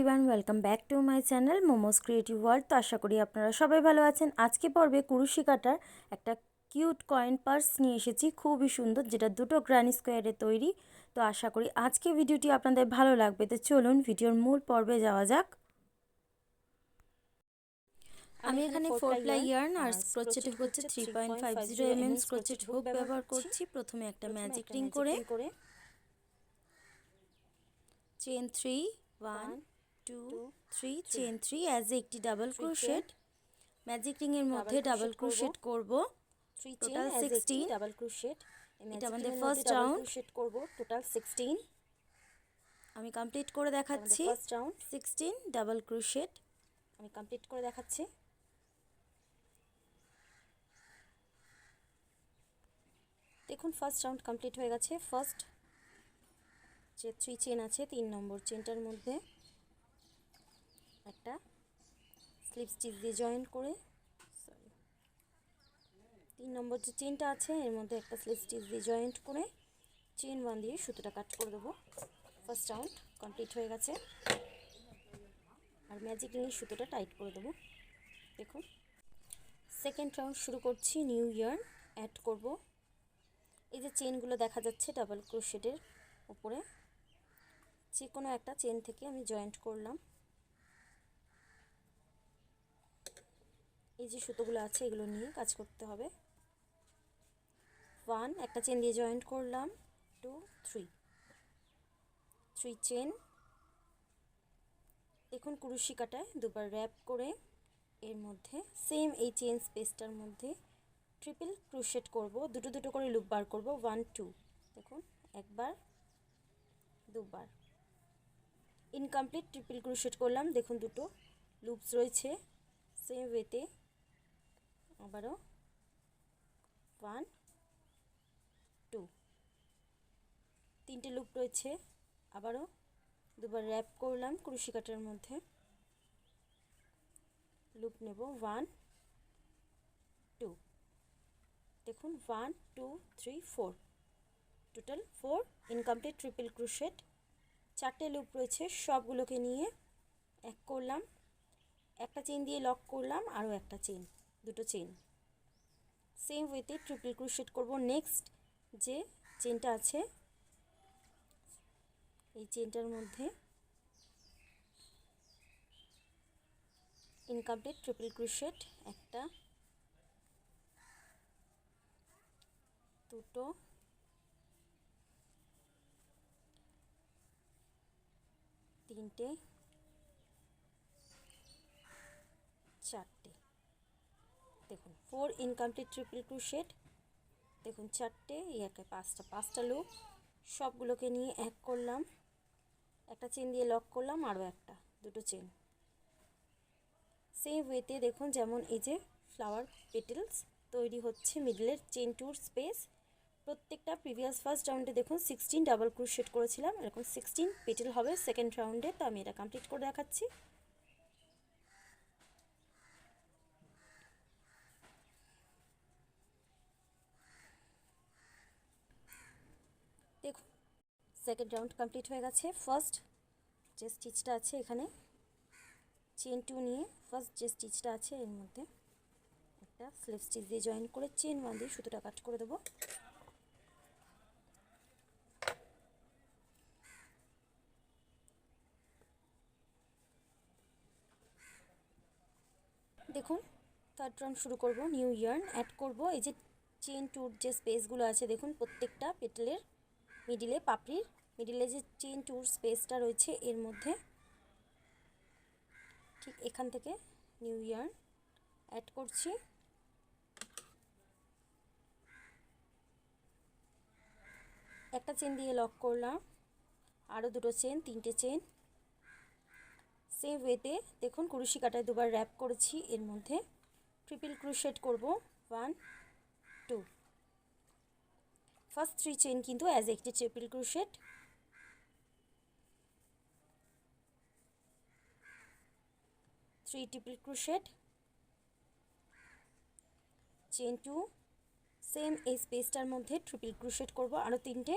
Everyone, welcome back to my channel momos creative world. তো আশা করি আপনারা সবাই ভালো আছেন। আজকে পর্বে কুরুশি কাটার একটা কিউট কয়েন পার্স নিয়ে এসেছি, খুবই সুন্দর, যেটা দুটো গ্রানি স্কোয়ারে তৈরি। তো আশা করি আজকে ভিডিওটি আপনাদের ভালো লাগবে। তো চলুন ভিডিওর মূল পর্বে যাওয়া যাক। আমি এখানে 4 প্লাই ইয়ার্ন আর ক্রোচেট হুক হচ্ছে 3.50 mm ক্রোচেট হুক ব্যবহার করছি। প্রথমে একটা ম্যাজিক রিং করে চেন 3 1 2 3 চেন 3 অ্যাজ একটি ডাবল ক্রোশেট। ম্যাজিক রিং এর মধ্যে ডাবল ক্রোশেট করব টোটাল 16 ডাবল ক্রোশেট। এটা আমাদের ফার্স্ট রাউন্ড ক্রোশেট করব টোটাল 16। আমি কমপ্লিট করে দেখাচ্ছি। ফার্স্ট রাউন্ড 16 ডাবল ক্রোশেট আমি কমপ্লিট করে দেখাচ্ছি। দেখুন ফার্স্ট রাউন্ড কমপ্লিট হয়ে গেছে। ফার্স্ট যে 3 চেন আছে 3 নম্বর চেনটার মধ্যে একটা স্লিপ স্টিচ দিয়ে জয়েন করে 3 নম্বর যে চেনটা আছে এর মধ্যে একটা স্লিপ স্টিচ দিয়ে জয়েন্ট করে চেন 1 দিয়ে সুতোটা কাট করে দেবো। ফার্স্ট রাউন্ড কমপ্লিট হয়ে গেছে। আর ম্যাজিক রিংয়ের সুতোটা টাইট করে দেবো। দেখুন সেকেন্ড রাউন্ড শুরু করছি। নিউ ইয়ার্ন অ্যাড করব। এই যে চেনগুলো দেখা যাচ্ছে ডাবল ক্রোশেটের উপরে, যে কোনো একটা চেন থেকে আমি জয়েন্ট করলাম। এই যে সুতোগুলো আছে এগুলো নিয়ে কাজ করতে হবে। 1 একটা চেন দিয়ে জয়েন্ট করলাম, 2 3 চেন। দেখুন কুরুশি কাটায় দুবার র্যাপ করে এর মধ্যে সেম এই চেন স্পেসটার মধ্যে ট্রিপল ক্রোশেট করব। দুটো দুটো করে লুপ বার করব। 1 2 দেখুন একবার দুবার ইনকমপ্লিট ট্রিপল ক্রোশেট করলাম। দেখুন দুটো লুপস রয়েছে সেম ওয়েতে। আবারও 1 2 তিনটে লুপ রয়েছে। আবারও দুবার র্যাপ করলাম কুরুশি কাটার মধ্যে, লুপ নেব 1 2। দেখুন 1 2 3 4 টোটাল 4 ইনকমপ্লিট ট্রিপল ক্রোশেট। চারটে লুপ রয়েছে, সবগুলোকে নিয়ে এক করলাম, একটা চেন দিয়ে লক করলাম, আরও একটা চেন, দুটো চেন সেম ওয়েতে ট্রিপল ক্রোশেট করব। নেক্সট যে চেনটা আছে এই চেনটার মধ্যে ইনকমপ্লিট ট্রিপল ক্রোশেট, একটা দুটো তিনটে চারটে। দেখুন 4 ইনকমপ্লিট ট্রিপল ক্রোশেট। দেখুন চারটে, এই একটা পাঁচটা লুপ, সবগুলোকে নিয়ে এক করলাম, একটা চেন দিয়ে লক করলাম, আরও একটা দুটো চেন সেম ওয়েতে। দেখুন যেমন এই যে ফ্লাওয়ার পেটেলস তৈরি হচ্ছে মিডলের চেন টুর স্পেস। প্রত্যেকটা প্রিভিয়াস ফার্স্ট রাউন্ডে দেখুন 16 ডাবল ক্রোশেট করেছিলাম, এরকম 16 পেটেল হবে সেকেন্ড রাউন্ডে। তো আমি এটা কমপ্লিট করে দেখাচ্ছি। দেখুন সেকেন্ড রাউন্ড কমপ্লিট হয়ে গেছে। ফার্স্ট যে স্টিচটা আছে এখানে চেন 2 নিয়ে ফার্স্ট যে স্টিচটা আছে এর মধ্যে একটা স্লিপ স্টিচ দিয়ে জয়েন করে চেন 1 দিয়ে সুতোটা কাট করে দেবো। দেখুন থার্ড রাউন্ড শুরু করব। নিউ ইয়ার্ন অ্যাড করব। এই যে চেন 2 যে স্পেসগুলো আছে দেখুন প্রত্যেকটা পেটেলের মিডিলে, পাপড়ির মিডিলে যে চেন 2 স্পেসটা রয়েছে এর মধ্যে ঠিক এখান থেকে নিউ ইয়ার্ন অ্যাড করছি। একটা চেন দিয়ে লক করলাম, আরও দুটো চেন, তিনটে চেন সেম ওয়েতে। দেখুন কুরুশি কাটায় দুবার র্যাপ করেছি, এর মধ্যে ট্রিপল ক্রোশেট করব 1 2। ফার্স্ট 3 চেন কিন্তু অ্যাজ একটি triple crochet, triple crochet, chain 2 same এই স্পেসটার মধ্যে ট্রিপল ক্রোশেট করব, আরও তিনটে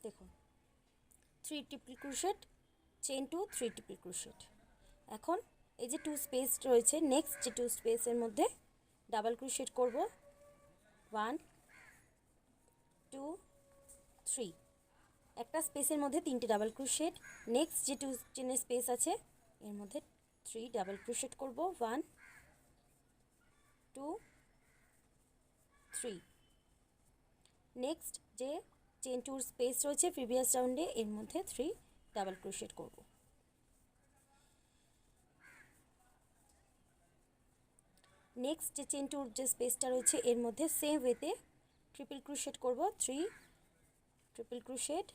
দেখুন 3 triple crochet, chain 2, 3 triple crochet. এখন এই যে 2 স্পেস রয়েছে, নেক্সট যে 2 স্পেসের মধ্যে ডাবল ক্রোশেট করব 1 2 3। একটা স্পেসের মধ্যে 3টে ডাবল ক্রোশেট। নেক্সট যে 2 চেনের স্পেস আছে এর মধ্যে 3 ডাবল ক্রোশেট করব 1 2 3। নেক্সট যে চেন 2 স্পেস রয়েছে প্রিভিয়াস রাউন্ডে এর মধ্যে 3 ডাবল ক্রোশেট করব। নেক্সট যে চেন 2 যে স্পেসটা রয়েছে এর মধ্যে সেম ওয়েতে ট্রিপল ক্রোশেট করব 3 ট্রিপল ক্রোশেট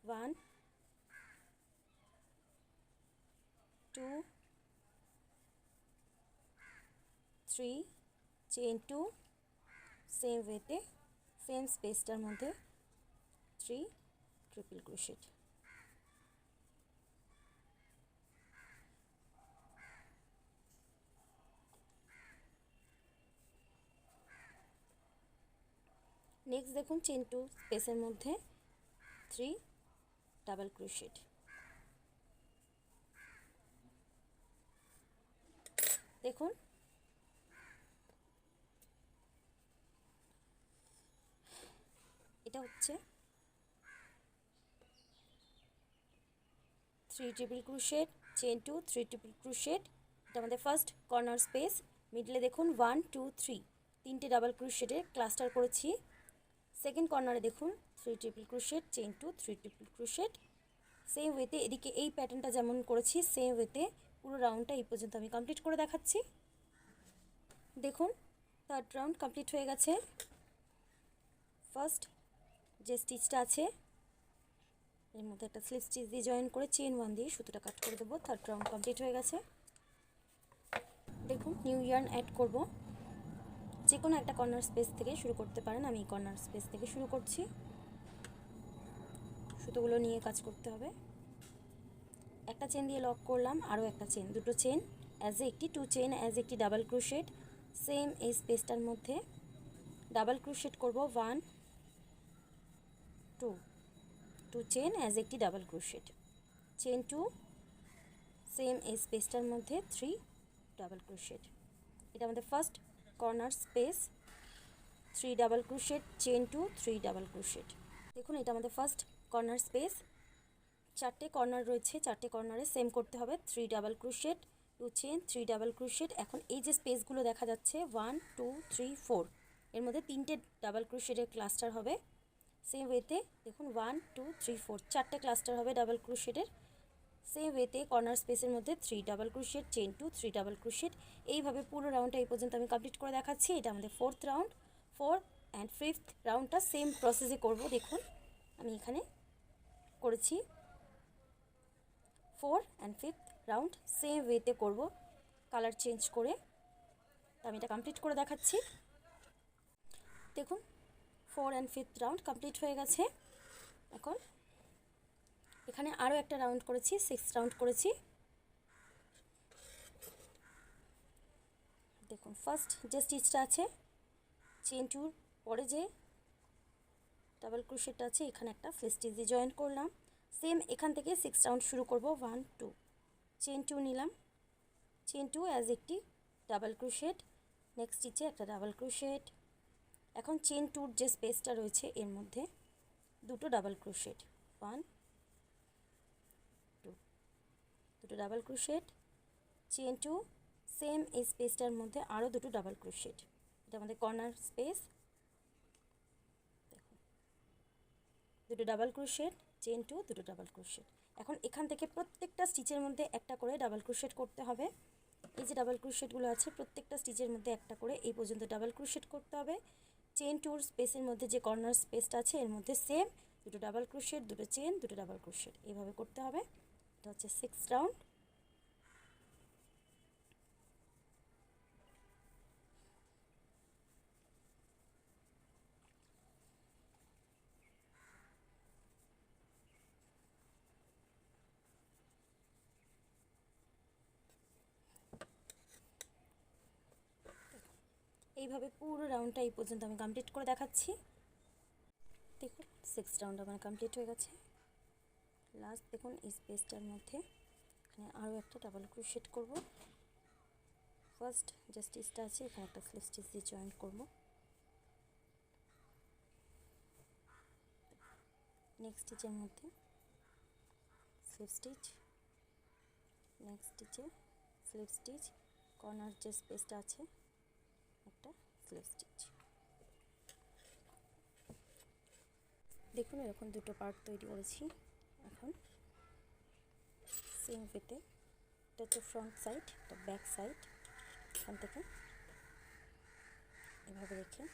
1 2 3, চেন 2, সেম ওয়েতে সেম স্পেসটার মধ্যে 3 ট্রিপল ক্রোশেট। নেক্সট দেখুন চেন 2 স্পেসের মধ্যে 3 ডাবল ক্রোশেট। দেখুন এটা হচ্ছে 3 triple crochet, chain 2, 3 triple crochet. এটা আমাদের ফার্স্ট কর্নার স্পেস। মিডলে দেখুন 1 2 3 তিনটে ডাবল ক্রোশেটে ক্লাস্টার করেছি। সেকেন্ড কর্নারে দেখুন 3 triple crochet, chain 2, 3 triple crochet. Same ওয়েতে এদিকে এই প্যাটার্নটা যেমন করেছি সেম ওয়েতে পুরো রাউন্ডটা এই পর্যন্ত আমি কমপ্লিট করে দেখাচ্ছি। দেখুন থার্ড রাউন্ড কমপ্লিট হয়ে গেছে। ফার্স্ট যে স্টিচটা আছে এর মধ্যে একটা স্লিপ স্টিচ দিয়ে জয়েন করে চেন 1 দিয়ে সুতোটা কাট করে দেবো। থার্ড রাউন্ড কমপ্লিট হয়ে গেছে। দেখুন নিউ ইয়ার্ন অ্যাড করব। যে কোনো একটা কর্নার স্পেস থেকে শুরু করতে পারেন, আমি কর্নার স্পেস থেকে শুরু করছি। সুতোগুলো নিয়ে কাজ করতে হবে। একটা চেন দিয়ে লক করলাম, আরও একটা চেন, দুটো চেন অ্যাজ এ একটি 2 চেন অ্যাজ একটি ডাবল ক্রোশেট। সেম এই স্পেসটার মধ্যে ডাবল ক্রোশেট করব 1 2 2 চেন অ্যাজ একটি ডাবল ক্রোশেট, চেন 2, সেম এই স্পেসটার মধ্যে 3 ডাবল ক্রোশেট। এটা আমাদের first corner space. 3 double crochet, chain 2, 3 double crochet. দেখুন এটা আমাদের ফার্স্ট কর্নার স্পেস। চারটে কর্নার রয়েছে, চারটে কর্নারে সেম করতে হবে। 3 double crochet, 2 chain, 3 double crochet. এখন এই যে স্পেসগুলো দেখা যাচ্ছে 1 2 3 4 এর মধ্যে তিনটে ডাবল ক্রোশেটের ক্লাস্টার হবে। সেম ওয়েতে দেখুন 1 2 3 4 চারটে ক্লাস্টার হবে ডাবল ক্রোশেটের। সেম ওয়েতে কর্নার স্পেসের মধ্যে 3 double crochet, chain 2, 3 double crochet. এইভাবে পুরো রাউন্ডটা এই পর্যন্ত আমি কমপ্লিট করে দেখাচ্ছি। এটা আমাদের fourth round. Fourth and fifth রাউন্ডটা সেম প্রসেসে করব। দেখুন আমি এখানে করেছি। 4 অ্যান্ড ফিফথ রাউন্ড সেম ওয়েতে করব, কালার চেঞ্জ করে। তো আমি এটা কমপ্লিট করে দেখাচ্ছি। দেখুন 4 অ্যান্ড ফিফথ রাউন্ড কমপ্লিট হয়ে গেছে। এখন এখানে আরও একটা রাউন্ড করেছি, 6 রাউন্ড করেছি। দেখুন ফার্স্ট যে স্টিচটা আছে চেন 2 পরে যে ডাবল ক্রোশেটটা আছে এখানে একটা স্লিপ স্টিচ দিয়ে জয়েন করলাম। সেম এখান থেকে 6 রাউন্ড শুরু করব। 1 2 চেন 2 নিলাম, চেন 2 অ্যাজ একটি ডাবল ক্রোশেট, নেক্সট স্টিচে একটা ডাবল ক্রোশেট। এখন চেন 2 যে স্পেসটা রয়েছে এর মধ্যে দুটো ডাবল ক্রোশেট, 1 2 দুটো ডাবল ক্রোশেট, চেন 2, সেম এই স্পেসটার মধ্যে আরও দুটো ডাবল ক্রোশেট। এটা আমাদের কর্নার স্পেস। দেখুন দুটো ডাবল ক্রোশেট, চেন 2, দুটো ডাবল ক্রোশেট। এখন এখান থেকে প্রত্যেকটা স্টিচের মধ্যে একটা করে ডাবল ক্রোশেট করতে হবে। এই যে ডাবল ক্রোশেটগুলো আছে প্রত্যেকটা স্টিচের মধ্যে একটা করে এই পর্যন্ত ডাবল ক্রোশেট করতে হবে। চেন 2 স্পেসের মধ্যে যে কর্নার স্পেসটা আছে এর মধ্যে সেম দুটো ডাবল ক্রোশেট, দুটো চেন, দুটো ডাবল ক্রোশেট, এইভাবে করতে হবে। এটা হচ্ছে 6 রাউন্ড। এইভাবে পুরো রাউন্ডটা এই পর্যন্ত আমি কমপ্লিট করে দেখাচ্ছি। দেখুন 6 রাউন্ড আমার কমপ্লিট হয়ে গেছে। লাস্ট দেখুন এই স্পেসটার মধ্যে এখানে আরও একটা ডাবল ক্রোশেট করব। ফার্স্ট যে স্টিচটা আছে এখানে একটা স্লিপ স্টিচ দিয়ে জয়েন করব। নেক্সট স্টিচের মধ্যে স্লিপ স্টিচ, নেক্সট স্টিচে স্লিপ স্টিচ, কর্নার যে স্পেসটা আছে একটা স্লিপ স্টিচ। দেখুন এরকম দুটো পার্ট তৈরি করেছি। এখন সেম পেতে এটা হচ্ছে ফ্রন্ট সাইড, এটা ব্যাক সাইড, এখান থেকে এভাবে রেখে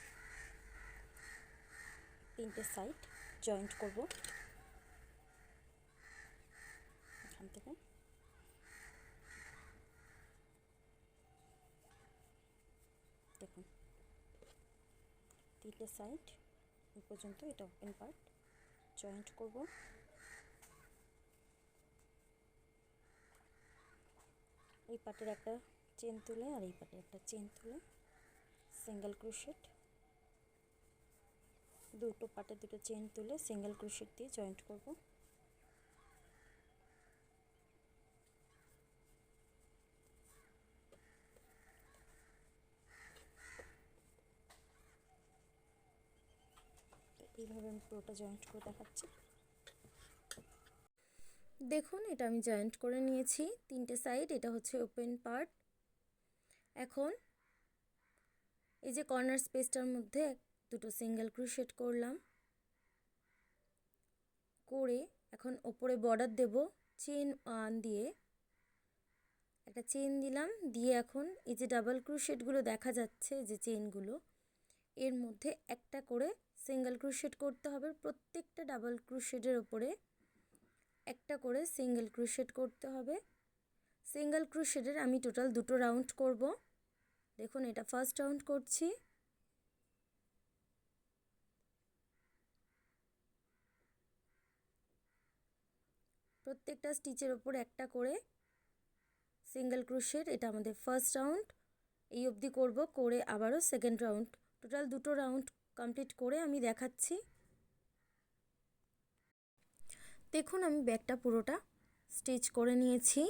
তিনটে সাইড জয়েন্ট করব। এখান থেকে দেখুন তিনটে সাইড এই পর্যন্ত এটা ওপেন পার্ট জয়েন্ট করব। এই পার্টের একটা চেন তুলে আর এই পার্টের একটা চেন তুলে সিঙ্গেল ক্রোশেট, দুটো পার্টে দুটো চেন তুলে সিঙ্গেল ক্রোশেট দিয়ে জয়েন্ট করব। এইভাবে আমি পুরোটা জয়েন্ট করে দেখাচ্ছি। দেখুন এটা আমি জয়েন্ট করে নিয়েছি তিনটে সাইড, এটা হচ্ছে ওপেন পার্ট। এখন এই যে কর্নার স্পেসটার মধ্যে দুটো সিঙ্গেল ক্রোশেট করলাম, করে এখন ওপরে বর্ডার দেব চেন 1 দিয়ে, একটা চেন দিলাম, দিয়ে এখন এই যে ডাবল ক্রোশেটগুলো দেখা যাচ্ছে যে চেনগুলো, এর মধ্যে একটা করে সিঙ্গেল ক্রোশেট করতে হবে। প্রত্যেকটা ডাবল ক্রোশেটের ওপরে একটা করে সিঙ্গেল ক্রোশেট করতে হবে। সিঙ্গেল ক্রোশেটের আমি টোটাল দুটো রাউন্ড করব। দেখুন এটা ফার্স্ট রাউন্ড করছি। প্রত্যেকটা স্টিচের ওপর একটা করে সিঙ্গেল ক্রোশেট, এটা আমাদের ফার্স্ট রাউন্ড। এই অবধি করব, করে আবারও সেকেন্ড রাউন্ড। টোটাল দুটো রাউন্ড কমপ্লিট করে আমি দেখাচ্ছি। দেখুন আমি ব্যাগটা পুরোটা স্টিচ করে নিয়েছি।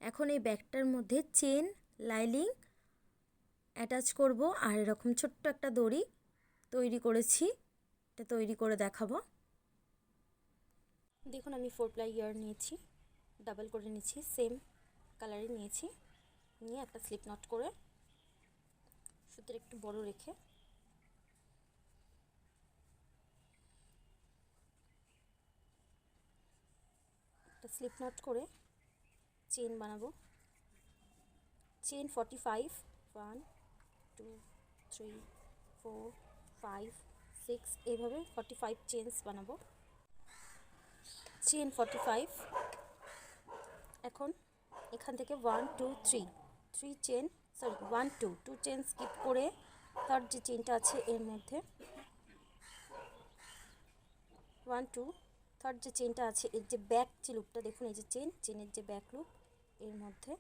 এখন এই ব্যাগটার মধ্যে চেন লাইনিং অ্যাটাচ করব, আর এরকম ছোট্ট একটা দড়ি তৈরি করেছি, এটা তৈরি করে দেখাবো। দেখুন আমি 4 প্লাই ইয়ার নিয়েছি, ডাবল করে নিয়েছি, সেম কালারে নিয়েছি, নিয়ে একটা স্লিপ নট করে সুতোর একটু বড় রেখে একটা স্লিপ নট করে চেন বানাবো। চেন 45, 1 2 3 4 5 6 এইভাবে 45 চেনস বানাবো। চেন 45। এখন এখান থেকে 1 2 3 চেন, সরি 1 2 চেন স্কিপ করে থার্ড যে চেনটা আছে এর মধ্যে 1 2 থার্ড যে চেনটা আছে এর যে ব্যাক যে লুপটা, দেখুন এই যে চেনের যে ব্যাক লুপ, এর মধ্যে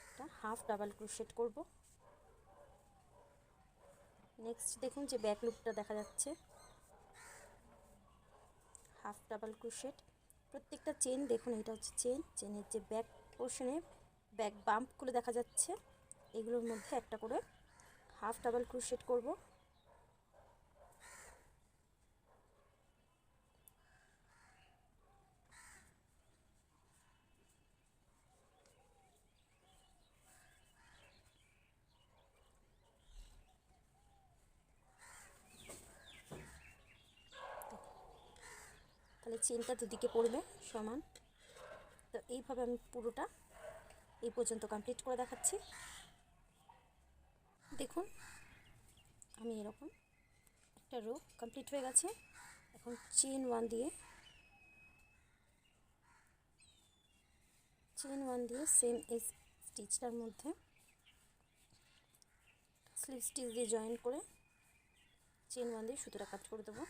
একটা হাফ ডাবল ক্রোশেট করব। নেক্সট দেখুন যে ব্যাক লুপটা দেখা যাচ্ছে, হাফ ডাবল ক্রোশেট। প্রত্যেকটা চেন দেখুন এটা হচ্ছে চেনের যে ব্যাক পোর্শনে ব্যাক বাম্পগুলো দেখা যাচ্ছে, এগুলোর মধ্যে একটা করে হাফ ডাবল ক্রোশেট করব। তাহলে চেনটা দুদিকে পড়বে সমান। তো এইভাবে আমি পুরোটা এই পর্যন্ত কমপ্লিট করে দেখাচ্ছি। দেখুন আমি এরকম একটা রো কমপ্লিট হয়ে গেছে। এখন চেন 1 দিয়ে সেম এই স্টিচটার মধ্যে স্লিপ স্টিচ দিয়ে জয়েন করে চেন 1 দিয়ে সুতোটা কাট করে দেবো।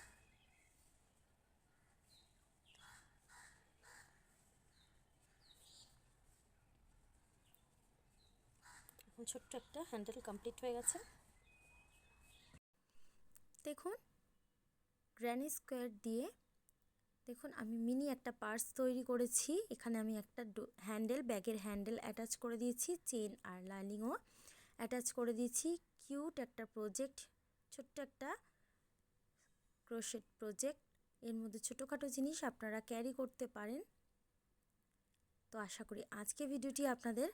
এখন ছোট্ট একটা হ্যান্ডেল কমপ্লিট হয়ে গেছে। দেখুন গ্র্যানি স্কোয়ার দিয়ে দেখুন আমি মিনি একটা পার্স তৈরি করেছি। এখানে আমি একটা হ্যান্ডেল, ব্যাগের হ্যান্ডেল অ্যাটাচ করে দিয়েছি, চেন আর লাইনিংও অ্যাটাচ করে দিয়েছি। কিউট একটা প্রজেক্ট, ছোট্ট একটা ক্রোশেট প্রজেক্ট। এর মধ্যে ছোটোখাটো জিনিস আপনারা ক্যারি করতে পারেন। তো আশা করি আজকে ভিডিওটি আপনাদের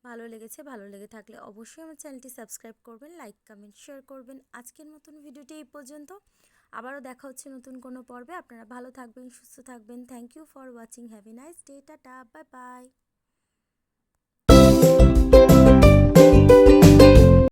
ভালো লেগেছে। ভালো লেগে থাকলে অবশ্যই আমার চ্যানেলটি সাবস্ক্রাইব করবেন, লাইক কমেন্ট শেয়ার করবেন। আজকের মতন ভিডিওটি এই পর্যন্ত। আবারও দেখা হচ্ছে নতুন কোনো পর্বে। আপনারা ভালো থাকবেন, সুস্থ থাকবেন। Thank you for watching. Have a nice day. Tata, bye by.